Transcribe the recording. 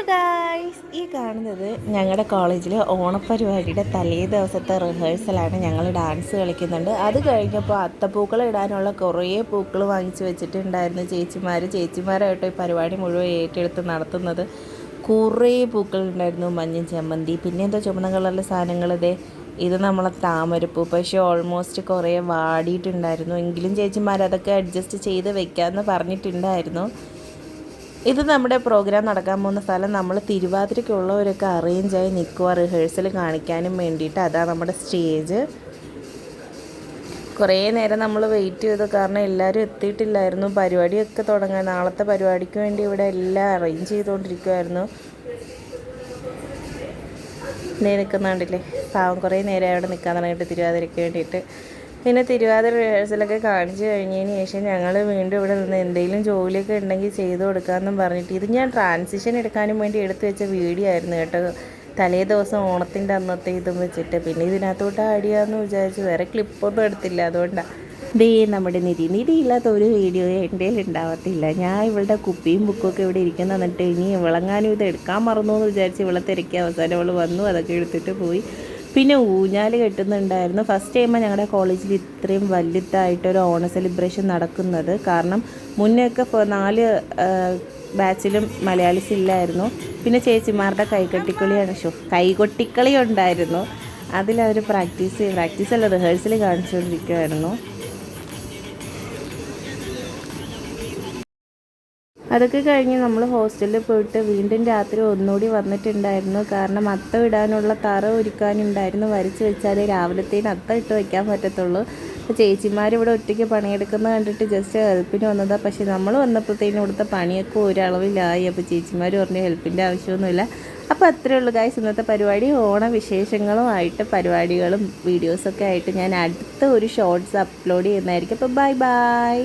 Guys, ഈ കാണുന്നത് ഞങ്ങളുടെ കോളേജിൽ ഓണപ്പരിപാടിയുടെ തലേ ദിവസത്തെ റിഹേഴ്സലാണ്. ഞങ്ങൾ ഡാൻസ് കളിക്കുന്നുണ്ട്. അത് കഴിഞ്ഞപ്പോൾ അത്തപ്പൂക്കൾ ഇടാനുള്ള കുറേ പൂക്കൾ വാങ്ങിച്ച് വെച്ചിട്ടുണ്ടായിരുന്നു ചേച്ചിമാരായിട്ട് ഈ പരിപാടി മുഴുവൻ ഏറ്റെടുത്ത് നടത്തുന്നത്. കുറേ പൂക്കൾ ഉണ്ടായിരുന്നു, മഞ്ഞ ചെമ്മന്തി, പിന്നെ എന്തോ ചുമന്ന കളറിലെ സാധനങ്ങൾ. ഇത് നമ്മളെ താമരപ്പൂ, പക്ഷേ ഓൾമോസ്റ്റ് കുറേ വാടിയിട്ടുണ്ടായിരുന്നു. എങ്കിലും ചേച്ചിമാർ അതൊക്കെ അഡ്ജസ്റ്റ് ചെയ്ത് വെക്കാമെന്ന് പറഞ്ഞിട്ടുണ്ടായിരുന്നു. ഇത് നമ്മുടെ പ്രോഗ്രാം നടക്കാൻ പോകുന്ന സ്ഥലം. നമ്മൾ തിരുവാതിരയ്ക്കുള്ളവരൊക്കെ അറേഞ്ചായി നിൽക്കുക റിഹേഴ്സൽ കാണിക്കാനും വേണ്ടിയിട്ട്. അതാണ് നമ്മുടെ സ്റ്റേജ്. കുറേ നേരം നമ്മൾ വെയിറ്റ് ചെയ്തു, കാരണം എല്ലാവരും എത്തിയിട്ടില്ലായിരുന്നു. പരിപാടിയൊക്കെ തുടങ്ങാൻ നാളത്തെ പരിപാടിക്ക് വേണ്ടി ഇവിടെ എല്ലാം അറേഞ്ച് ചെയ്തുകൊണ്ടിരിക്കുമായിരുന്നു. നിൽക്കുന്നുണ്ടല്ലേ പാവം, കുറേ നേരം അവിടെ നിൽക്കാൻ തുടങ്ങിയിട്ട് തിരുവാതിരയ്ക്ക് വേണ്ടിയിട്ട്. പിന്നെ തിരുവാതിര റിഹേഴ്സലൊക്കെ കാണിച്ചു കഴിഞ്ഞതിന് ശേഷം ഞങ്ങൾ വീണ്ടും ഇവിടെ നിന്ന് എന്തെങ്കിലും ജോലിയൊക്കെ ഉണ്ടെങ്കിൽ ചെയ്തു കൊടുക്കാമെന്നും പറഞ്ഞിട്ട്, ഇത് ഞാൻ ട്രാൻസിഷൻ എടുക്കാനും വേണ്ടി എടുത്തു വെച്ച വീഡിയോ ആയിരുന്നു കേട്ടോ. തലേ ദിവസം ഓണത്തിൻ്റെ അന്നത്തെ ഇതും വെച്ചിട്ട് പിന്നെ ഇതിനകത്തോട്ട് ആഡ് ചെയ്യാമെന്ന് വിചാരിച്ചു. വേറെ ക്ലിപ്പൊന്നും എടുത്തില്ല, അതുകൊണ്ടാണ്. നമ്മുടെ നിധി ഇല്ലാത്ത ഒരു വീഡിയോ എൻ്റെ ഉണ്ടാവത്തില്ല. ഞാൻ ഇവളുടെ കുപ്പിയും ബുക്കൊക്കെ ഇവിടെ ഇരിക്കുന്ന, എന്നിട്ട് ഇനി വിളങ്ങാനും ഇത് എടുക്കാൻ മറന്നു എന്ന് വിചാരിച്ച് ഇവളെ തിരക്കി. അവസാനം അവൾ വന്നു, അതൊക്കെ എടുത്തിട്ട് പോയി. പിന്നെ ഊഞ്ഞാൽ കെട്ടുന്നുണ്ടായിരുന്നു. ഫസ്റ്റ് ടൈമാണ് ഞങ്ങളുടെ കോളേജിൽ ഇത്രയും വലുതായിട്ടൊരു ഓണ സെലിബ്രേഷൻ നടക്കുന്നത്. കാരണം മുന്നേയൊക്കെ 4 ബാച്ചിലും മലയാളീസ് ഇല്ലായിരുന്നു. പിന്നെ ചേച്ചിമാരുടെ കൈകൊട്ടിക്കളി ഉണ്ടായിരുന്നു. അതിലവർ പ്രാക്ടീസല്ല റിഹേഴ്സൽ കാണിച്ചുകൊണ്ടിരിക്കുമായിരുന്നു. അതൊക്കെ കഴിഞ്ഞ് നമ്മൾ ഹോസ്റ്റലിൽ പോയിട്ട് വീണ്ടും രാത്രി ഒന്നുകൂടി വന്നിട്ടുണ്ടായിരുന്നു. കാരണം അത്തം ഇടാനുള്ള തറ ഒരുക്കാനുണ്ടായിരുന്നു. വരച്ച് വെച്ചാൽ രാവിലത്തേന് അത്തം ഇട്ട് വയ്ക്കാൻ പറ്റത്തുള്ളൂ. അപ്പോൾ ചേച്ചിമാർ ഇവിടെ ഒറ്റയ്ക്ക് പണിയെടുക്കുന്നത് കണ്ടിട്ട് ജസ്റ്റ് ഹെൽപ്പിന് വന്നതാണ്. പക്ഷേ നമ്മൾ വന്നപ്പോഴത്തേനും ഇവിടുത്തെ പണിയൊക്കെ ഒരളവിലായി. അപ്പോൾ ചേച്ചിമാർ പറഞ്ഞു ഹെൽപ്പിൻ്റെ ആവശ്യമൊന്നുമില്ല. അപ്പോൾ അത്രയേ ഉള്ളൂ ഗായ്സ് ഇന്നത്തെ പരിപാടി. ഓണവിശേഷങ്ങളുമായിട്ട് പരിപാടികളും വീഡിയോസൊക്കെ ആയിട്ട് ഞാൻ അടുത്ത ഒരു ഷോർട്സ് അപ്ലോഡ് ചെയ്യുന്നതായിരിക്കും. അപ്പോൾ ബൈ.